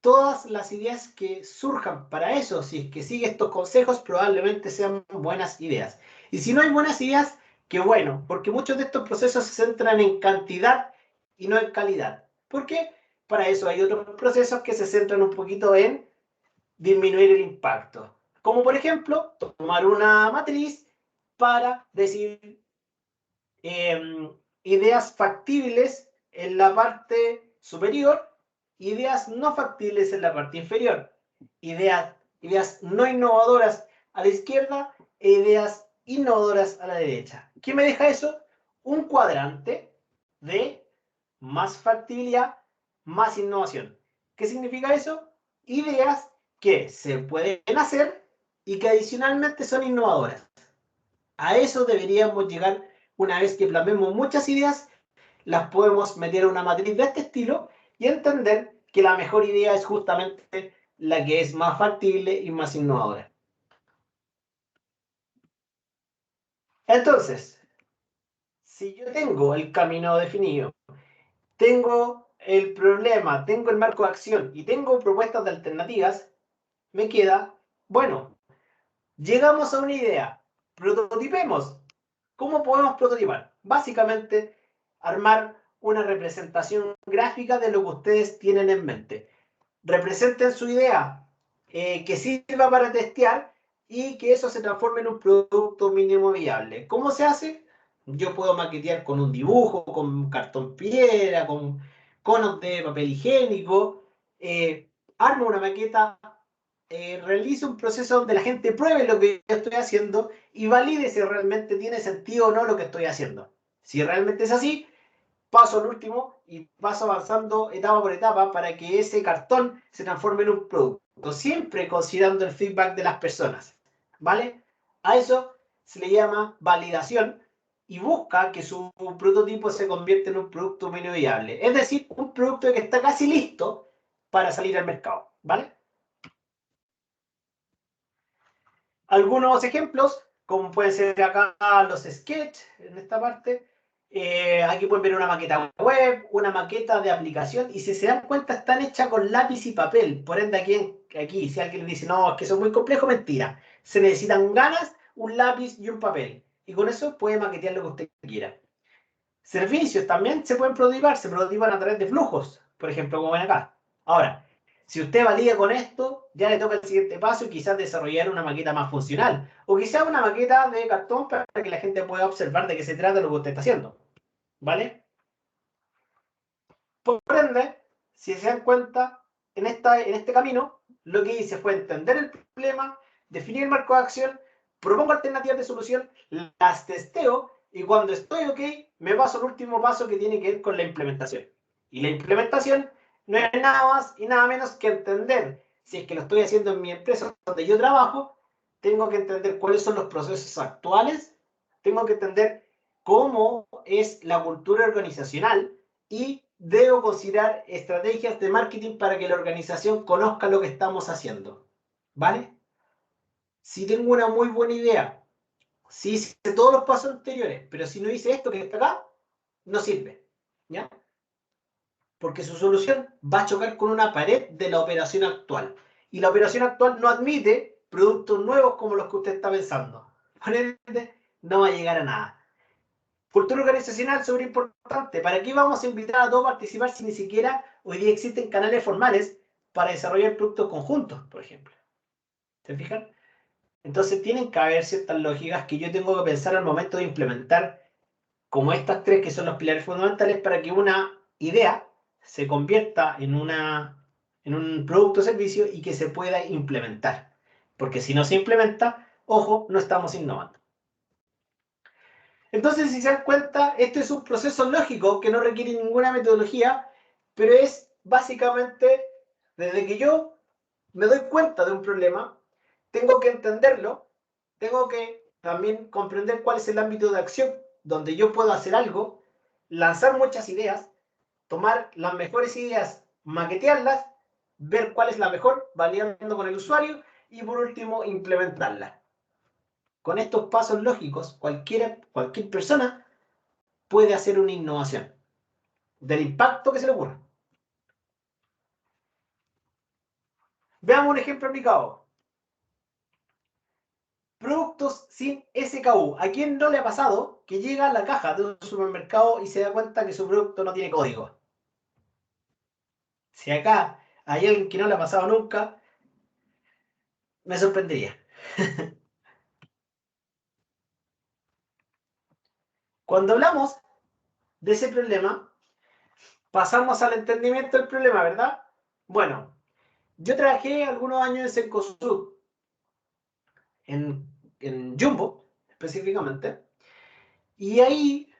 todas las ideas que surjan para eso, si es que sigue estos consejos, probablemente sean buenas ideas. Y si no hay buenas ideas, qué bueno, porque muchos de estos procesos se centran en cantidad y no en calidad. ¿Por qué? Para eso hay otros procesos que se centran un poquito en disminuir el impacto. Como por ejemplo, tomar una matriz para decir ideas factibles en la parte superior, ideas no factibles en la parte inferior, ideas no innovadoras a la izquierda e ideas innovadoras a la derecha. ¿Qué me deja eso? Un cuadrante de más factibilidad, más innovación. ¿Qué significa eso? Ideas que se pueden hacer y que adicionalmente son innovadoras. A eso deberíamos llegar una vez que plasmemos muchas ideas, las podemos meter en una matriz de este estilo y entender que la mejor idea es justamente la que es más factible y más innovadora. Entonces, si yo tengo el camino definido, tengo el problema, tengo el marco de acción y tengo propuestas de alternativas, me queda, bueno, llegamos a una idea, prototipemos. ¿Cómo podemos prototipar? Básicamente, armar una representación gráfica de lo que ustedes tienen en mente. Representen su idea que sirva para testear y que eso se transforme en un producto mínimo viable. ¿Cómo se hace? Yo puedo maquetear con un dibujo, con cartón piedra, con conos de papel higiénico, armo una maqueta, realice un proceso donde la gente pruebe lo que yo estoy haciendo y valide si realmente tiene sentido o no lo que estoy haciendo. Si realmente es así, paso al último y paso avanzando etapa por etapa para que ese cartón se transforme en un producto, siempre considerando el feedback de las personas, ¿vale? A eso se le llama validación y busca que su prototipo se convierta en un producto mínimo viable, es decir, un producto que está casi listo para salir al mercado, ¿vale? Algunos ejemplos, como pueden ser acá los sketch, en esta parte. Aquí pueden ver una maqueta web, una maqueta de aplicación, y si se dan cuenta están hechas con lápiz y papel. Por ende, aquí si alguien le dice, no, es que eso es muy complejo, mentira. Se necesitan ganas, un lápiz y un papel. Y con eso puede maquetear lo que usted quiera. Servicios también se pueden prototipar, se prototipan a través de flujos, por ejemplo, como ven acá. Ahora, si usted valida con esto, ya le toca el siguiente paso y quizás desarrollar una maqueta más funcional. O quizás una maqueta de cartón para que la gente pueda observar de qué se trata lo que usted está haciendo. ¿Vale? Por ende, si se dan cuenta, en este camino, lo que hice fue entender el problema, definir el marco de acción, propongo alternativas de solución, las testeo y cuando estoy ok, me paso al último paso que tiene que ver con la implementación. Y la implementación no es nada más y nada menos que entender, si es que lo estoy haciendo en mi empresa donde yo trabajo, tengo que entender cuáles son los procesos actuales, tengo que entender cómo es la cultura organizacional y debo considerar estrategias de marketing para que la organización conozca lo que estamos haciendo. ¿Vale? Si tengo una muy buena idea, si hice todos los pasos anteriores, pero si no hice esto que está acá, no sirve. ¿Ya? Porque su solución va a chocar con una pared de la operación actual. Y la operación actual no admite productos nuevos como los que usted está pensando. Por ende, no va a llegar a nada. Cultura organizacional, súper importante. ¿Para qué vamos a invitar a todos a participar si ni siquiera hoy día existen canales formales para desarrollar productos conjuntos, por ejemplo? ¿Se fijan? Entonces tienen que haber ciertas lógicas que yo tengo que pensar al momento de implementar como estas tres que son los pilares fundamentales para que una idea se convierta en un producto o servicio y que se pueda implementar. Porque si no se implementa, ojo, no estamos innovando. Entonces, si se dan cuenta, esto es un proceso lógico que no requiere ninguna metodología, pero es básicamente desde que yo me doy cuenta de un problema, tengo que entenderlo, tengo que también comprender cuál es el ámbito de acción donde yo puedo hacer algo, lanzar muchas ideas, tomar las mejores ideas, maquetearlas, ver cuál es la mejor, validando con el usuario y por último implementarla. Con estos pasos lógicos, cualquier persona puede hacer una innovación del impacto que se le ocurra. Veamos un ejemplo aplicado. Productos sin SKU. ¿A quién no le ha pasado que llega a la caja de un supermercado y se da cuenta que su producto no tiene código? Si acá hay alguien que no le ha pasado nunca, me sorprendería. Cuando hablamos de ese problema, pasamos al entendimiento del problema, ¿verdad? Bueno, yo trabajé algunos años en Cencosud, en Jumbo específicamente, y ahí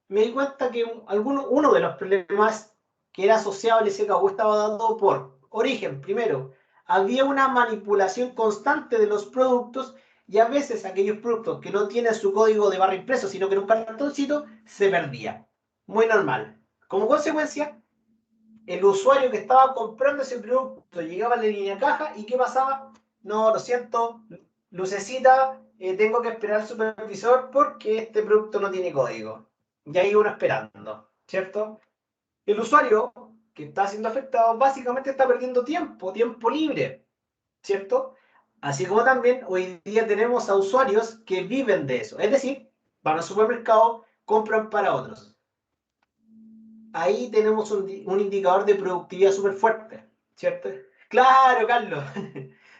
me di cuenta que uno de los problemas que era asociado al SKU estaba dado por origen. Primero, había una manipulación constante de los productos y a veces aquellos productos que no tienen su código de barra impreso, sino que en un cartoncito, se perdía. Muy normal. Como consecuencia, el usuario que estaba comprando ese producto llegaba a la línea de caja y ¿qué pasaba? No, lo siento, lucecita, tengo que esperar al supervisor porque este producto no tiene código. Y ahí uno esperando, ¿cierto? El usuario que está siendo afectado básicamente está perdiendo tiempo libre, ¿cierto? Así como también hoy día tenemos a usuarios que viven de eso, es decir, van al supermercado, compran para otros. Ahí tenemos un indicador de productividad súper fuerte, ¿cierto? Claro, Carlos.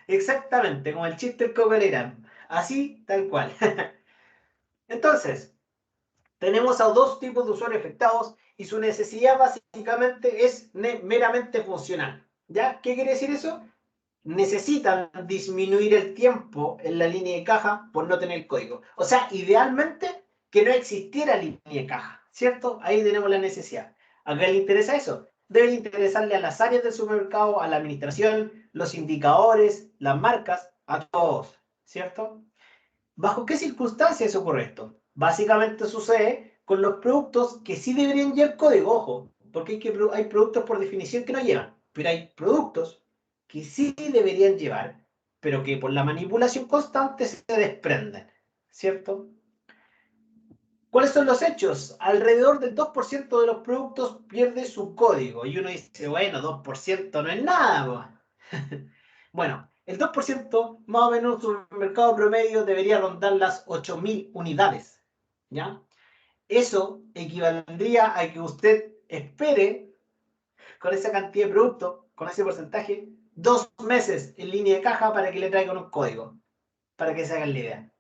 Exactamente, como el chiste del Coco. Así, tal cual. Entonces, tenemos a dos tipos de usuarios afectados y su necesidad básicamente es meramente funcional. ¿Ya? ¿Qué quiere decir eso? Necesitan disminuir el tiempo en la línea de caja por no tener código. O sea, idealmente que no existiera línea de caja, ¿cierto? Ahí tenemos la necesidad. ¿A qué le interesa eso? Debe interesarle a las áreas del supermercado, a la administración, los indicadores, las marcas, a todos, ¿cierto? ¿Bajo qué circunstancias ocurre esto? Básicamente sucede con los productos que sí deberían llevar código, ojo, porque hay productos por definición que no llevan, pero hay productos que sí deberían llevar, pero que por la manipulación constante se desprenden, ¿cierto? ¿Cuáles son los hechos? Alrededor del 2% de los productos pierde su código. Y uno dice, bueno, 2% no es nada. Bueno, el 2% más o menos en un supermercado promedio debería rondar las 8.000 unidades. ¿Ya? Eso equivaldría a que usted espere con esa cantidad de productos, con ese porcentaje, 2 meses en línea de caja para que le traigan un código, para que se hagan la idea.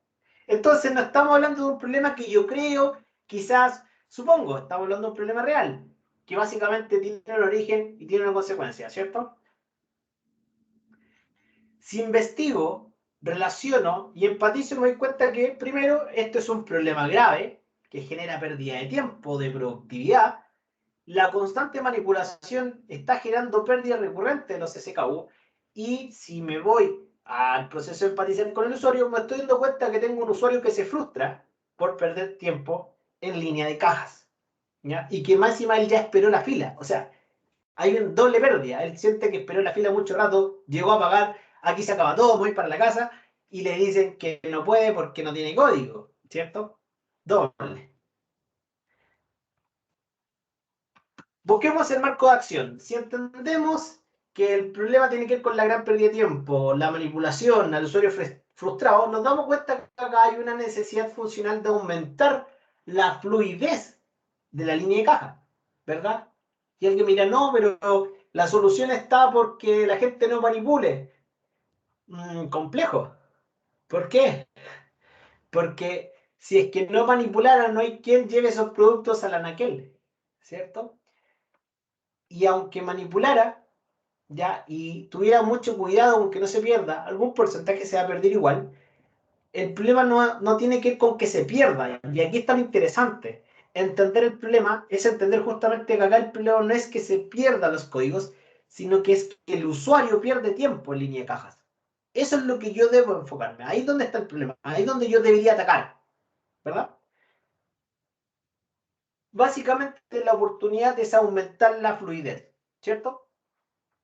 Entonces no estamos hablando de un problema que yo creo, quizás, supongo, estamos hablando de un problema real, que básicamente tiene un origen y tiene una consecuencia, ¿cierto? Si investigo, relaciono y empatizo, me doy cuenta que, primero, esto es un problema grave, que genera pérdida de tiempo, de productividad. La constante manipulación está generando pérdida recurrente de los SKU. Y si me voy al proceso de empatizar con el usuario, me estoy dando cuenta que tengo un usuario que se frustra por perder tiempo en línea de cajas, ¿ya? Y que más encima él ya esperó la fila. O sea, hay un doble pérdida. Él siente que esperó la fila mucho rato, llegó a pagar, aquí se acaba todo, voy para la casa, y le dicen que no puede porque no tiene código, ¿cierto? Doble. Busquemos el marco de acción. Si entendemos que el problema tiene que ver con la gran pérdida de tiempo, la manipulación al usuario frustrado, nos damos cuenta que acá hay una necesidad funcional de aumentar la fluidez de la línea de caja, ¿verdad? Y alguien mira, no, pero la solución está porque la gente no manipule. Complejo. ¿Por qué? Porque si es que no manipulara, no hay quien lleve esos productos al anaquel, ¿cierto? Y aunque manipulara, ya, y tuviera mucho cuidado con que no se pierda, algún porcentaje se va a perder igual. El problema no tiene que ver con que se pierda, y aquí está lo interesante. Entender el problema es entender justamente que acá el problema no es que se pierdan los códigos, sino que es que el usuario pierde tiempo en línea de cajas. Eso es lo que yo debo enfocarme. Ahí es donde está el problema, ahí es donde yo debería atacar, ¿verdad? Básicamente la oportunidad es aumentar la fluidez, ¿cierto?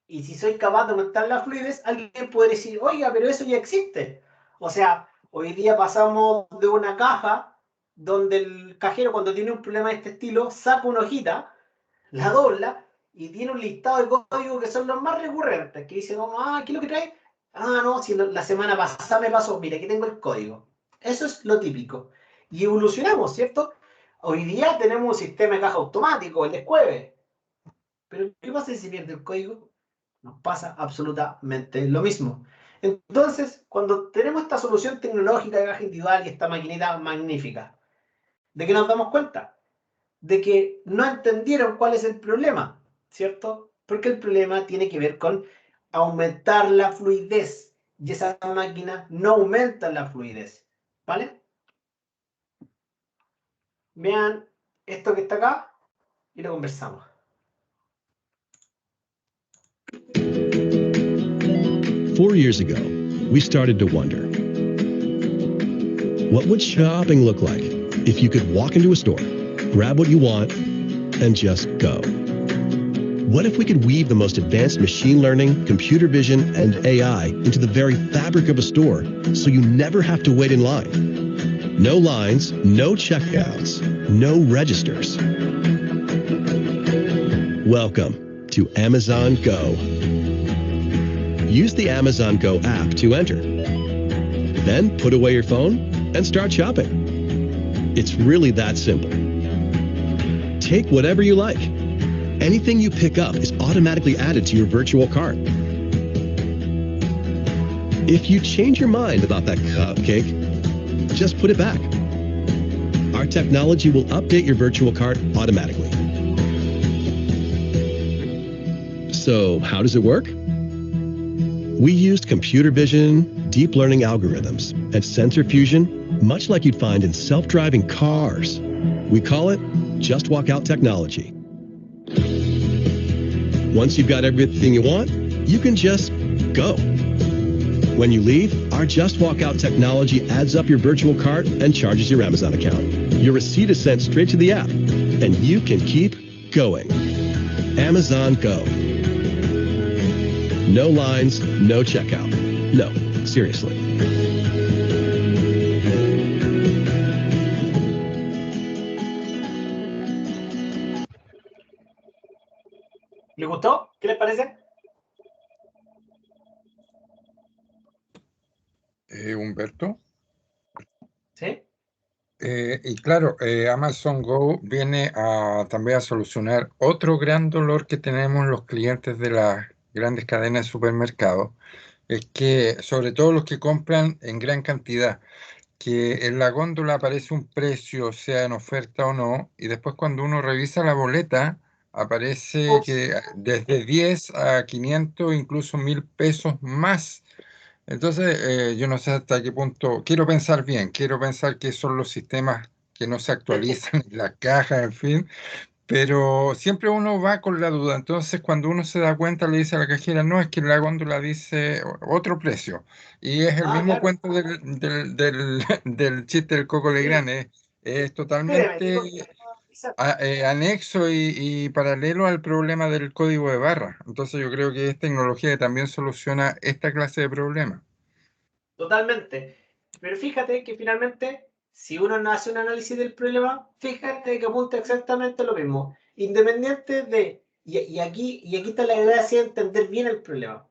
Y si soy capaz de aumentar la fluidez, alguien puede decir, oiga, pero eso ya existe. O sea, hoy día pasamos de una caja donde el cajero cuando tiene un problema de este estilo saca una hojita, la dobla y tiene un listado de códigos que son los más recurrentes, que dice, ¿qué es lo que trae? No, si la semana pasada me pasó, mira, aquí tengo el código. Eso es lo típico. Y evolucionamos, ¿cierto? Hoy día tenemos un sistema de caja automático, el descueve. Pero ¿qué pasa si se pierde el código? Nos pasa absolutamente lo mismo. Entonces, cuando tenemos esta solución tecnológica de caja individual y esta maquinita magnífica, ¿de qué nos damos cuenta? De que no entendieron cuál es el problema, ¿cierto? Porque el problema tiene que ver con aumentar la fluidez y esa máquina no aumenta la fluidez, ¿vale? Vean esto que está acá y lo conversamos. 4 years ago, we started to wonder, what would shopping look like if you could walk into a store, grab what you want, and just go? What if we could weave the most advanced machine learning, computer vision, and AI into the very fabric of a store so you never have to wait in line? No lines, no checkouts, no registers. Welcome to Amazon Go. Use the Amazon Go app to enter. Then put away your phone and start shopping. It's really that simple. Take whatever you like. Anything you pick up is automatically added to your virtual cart. If you change your mind about that cupcake, just put it back. Our technology will update your virtual cart automatically. So, how does it work? We used computer vision, deep learning algorithms, and sensor fusion, much like you'd find in self-driving cars. We call it Just Walk Out technology. Once you've got everything you want, you can just go. When you leave, our Just Walk Out technology adds up your virtual cart and charges your Amazon account. Your receipt is sent straight to the app, and you can keep going. Amazon Go. No lines, no checkout. No, seriously. ¿Les gustó? ¿Qué les parece? Humberto. ¿Sí? Y claro, Amazon Go viene también a solucionar otro gran dolor que tenemos los clientes de las grandes cadenas de supermercados, es que sobre todo los que compran en gran cantidad, que en la góndola aparece un precio, sea en oferta o no, y después cuando uno revisa la boleta, aparece Ups. que desde 10 a 500, incluso 1000 pesos más. Entonces, yo no sé hasta qué punto, quiero pensar bien, quiero pensar que son los sistemas que no se actualizan en la caja, en fin, pero siempre uno va con la duda. Entonces, cuando uno se da cuenta, le dice a la cajera, no, es que la góndola dice otro precio. Y es el mismo Claro. cuento del chiste del Coco Legrand, Sí, es espéreme, totalmente digo que anexo y paralelo al problema del código de barra. Entonces, yo creo que es tecnología que también soluciona esta clase de problemas. totalmente. Pero fíjate que finalmente, si uno no hace un análisis del problema, fíjate que apunta exactamente lo mismo. Independiente de, y aquí está la gracia de entender bien el problema.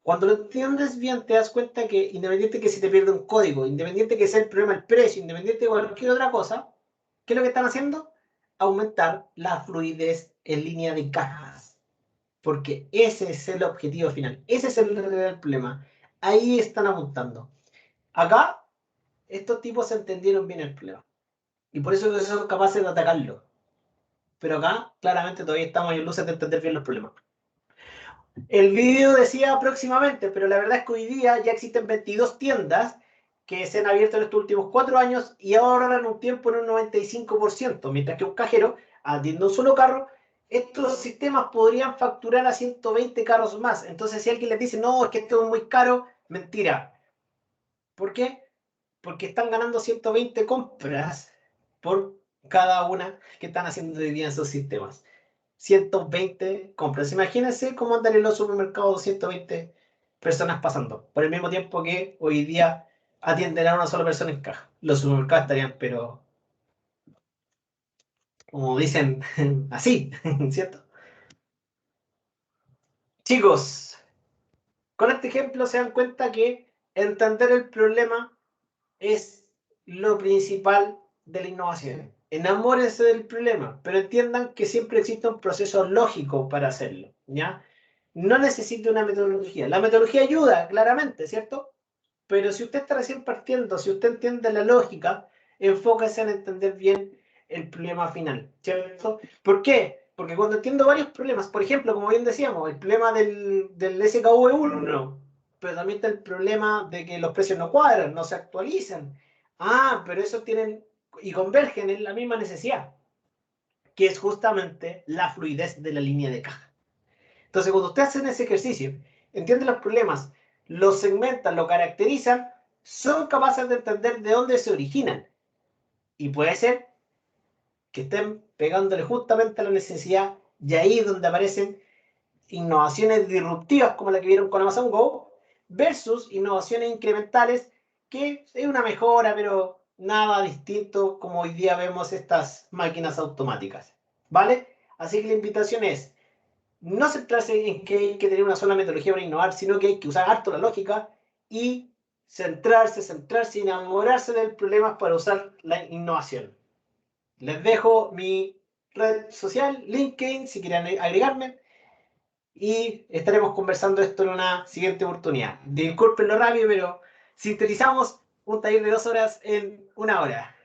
Cuando lo entiendes bien, te das cuenta que independiente que si te pierde un código, independiente que sea el problema el precio, independiente de cualquier otra cosa, ¿qué es lo que están haciendo? Aumentar la fluidez en línea de cajas. Porque ese es el objetivo final. Ese es el problema. Ahí están apuntando. Acá, estos tipos entendieron bien el problema. Y por eso son capaces de atacarlo. Pero acá, claramente, todavía estamos en luces de entender bien los problemas. El video decía próximamente, pero la verdad es que hoy día ya existen 22 tiendas que se han abierto en estos últimos 4 años y ahorran un tiempo en un 95%, mientras que un cajero atiende un solo carro. Estos sistemas podrían facturar a 120 carros más. Entonces, si alguien les dice, no, es que esto es muy caro, mentira. ¿Por qué? Porque están ganando 120 compras por cada una que están haciendo hoy día en esos sistemas. 120 compras. Imagínense cómo andan en los supermercados 120 personas pasando, por el mismo tiempo que hoy día atienden a una sola persona en caja. Los supermercados estarían, pero como dicen, así, ¿cierto? Chicos, con este ejemplo se dan cuenta que entender el problema es lo principal de la innovación. Enamórense del problema, pero entiendan que siempre existe un proceso lógico para hacerlo, ¿ya? No necesita una metodología. La metodología ayuda, claramente, ¿cierto? Pero si usted está recién partiendo, si usted entiende la lógica, enfóquese en entender bien el problema final, ¿cierto? ¿Por qué? Porque cuando entiendo varios problemas, por ejemplo, como bien decíamos, el problema del SKV1, pero también está el problema de que los precios no cuadran, no se actualizan. Ah, pero eso tienen y convergen en la misma necesidad, que es justamente la fluidez de la línea de caja. Entonces, cuando usted hace ese ejercicio, entiende los problemas, los segmentan, los caracterizan, son capaces de entender de dónde se originan. Y puede ser que estén pegándole justamente a la necesidad, y ahí es donde aparecen innovaciones disruptivas como la que vieron con Amazon Go, versus innovaciones incrementales, que es una mejora, pero nada distinto como hoy día vemos estas máquinas automáticas. ¿Vale? Así que la invitación es no centrarse en que hay que tener una sola metodología para innovar, sino que hay que usar harto la lógica y centrarse y enamorarse del problema para usar la innovación. Les dejo mi red social, LinkedIn, si quieren agregarme, y estaremos conversando esto en una siguiente oportunidad. Disculpen lo rápido, pero sintetizamos un taller de 2 horas en 1 hora.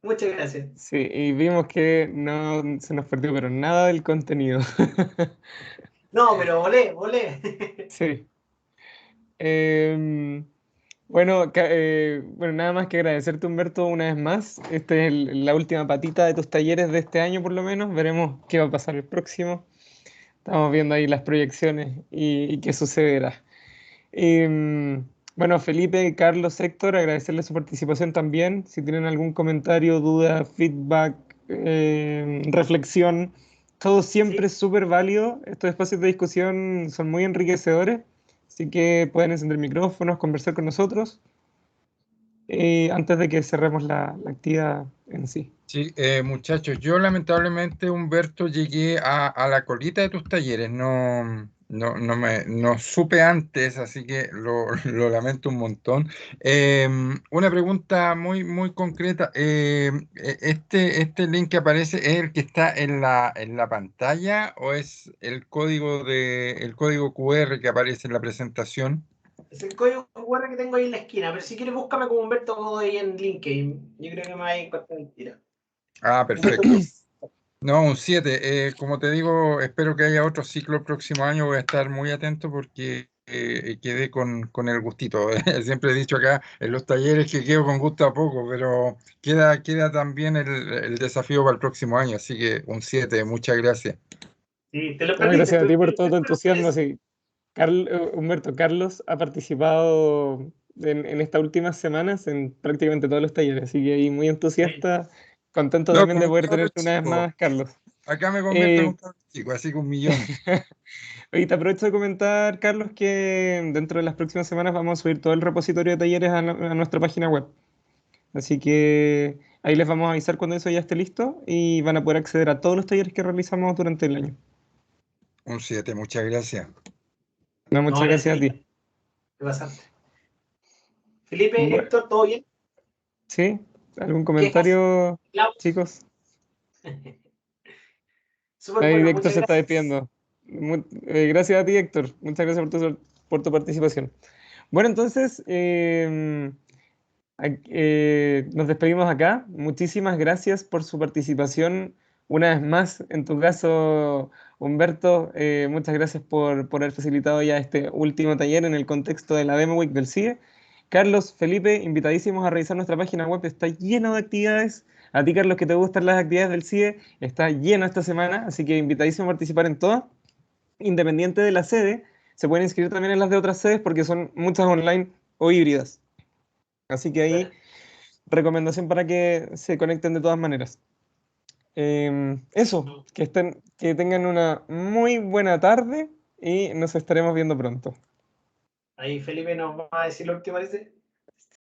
Muchas gracias. Sí, y vimos que no se nos perdió pero nada del contenido. No, pero volé. Sí. Em, bueno, bueno, nada más que agradecerte, Humberto, una vez más. Esta es la última patita de tus talleres de este año, por lo menos. Veremos qué va a pasar el próximo. Estamos viendo ahí las proyecciones y qué sucederá. Bueno, Felipe, Carlos, Héctor, agradecerles su participación también. Si tienen algún comentario, duda, feedback, reflexión, todo siempre es Sí. súper válido. Estos espacios de discusión son muy enriquecedores, así que pueden encender micrófonos, conversar con nosotros antes de que cerremos la actividad en sí. Sí, muchachos, yo lamentablemente, Humberto, llegué a la colita de tus talleres, no supe antes, así que lo lamento un montón. Una pregunta muy concreta, ¿este link que aparece es el que está en la pantalla o es el código QR que aparece en la presentación? Es el código QR que tengo ahí en la esquina, pero si quieres búscame como Humberto Godoy en LinkedIn. Yo creo que me va a encontrar el tiro. Ah, Humberto perfecto. Godoy. No, un 7. Como te digo, espero que haya otro ciclo el próximo año. Voy a estar muy atento porque quedé con el gustito. Siempre he dicho acá en los talleres que quedo con gusto a poco, pero queda también el desafío para el próximo año. Así que un 7. Muchas gracias. Sí, te lo No, perdiste. gracias a ti por Estuviste todo tu pero entusiasmo. Sí. Humberto, Carlos ha participado en estas últimas semanas en prácticamente todos los talleres, así que ahí muy entusiasta, contento No, también como de un poder cabro tenerte una vez chico. más, Carlos. Acá me convierto en un Eh, cabro chico, así que 1 millón. Oye, te aprovecho de comentar, Carlos, que dentro de las próximas semanas vamos a subir todo el repositorio de talleres a nuestra página web. Así que ahí les vamos a avisar cuando eso ya esté listo y van a poder acceder a todos los talleres que realizamos durante el año. Un 7, muchas gracias. No, No, muchas gracias a gracias. ti. Qué pasaste. Felipe, Bueno, Héctor, ¿todo bien? ¿sí? ¿Algún ¿Quejas? comentario, ¿Clavos? chicos? Súper Ahí bueno, Héctor muchas se está gracias. despidiendo. Gracias a ti, Héctor. Muchas gracias por tu participación. Bueno, entonces, nos despedimos acá. Muchísimas gracias por su participación. Una vez más, en tu caso, Humberto, muchas gracias por haber facilitado ya este último taller en el contexto de la Demo Week del CIE. Carlos, Felipe, invitadísimos a revisar nuestra página web, está lleno de actividades. A ti, Carlos, que te gustan las actividades del CIE, está lleno esta semana, así que invitadísimo a participar en todas. Independiente de la sede, se pueden inscribir también en las de otras sedes porque son muchas online o híbridas. Así que ahí, Bueno, recomendación para que se conecten de todas maneras. Eso, no. que tengan una muy buena tarde y nos estaremos viendo pronto. Ahí Felipe nos va a decir lo último, dice.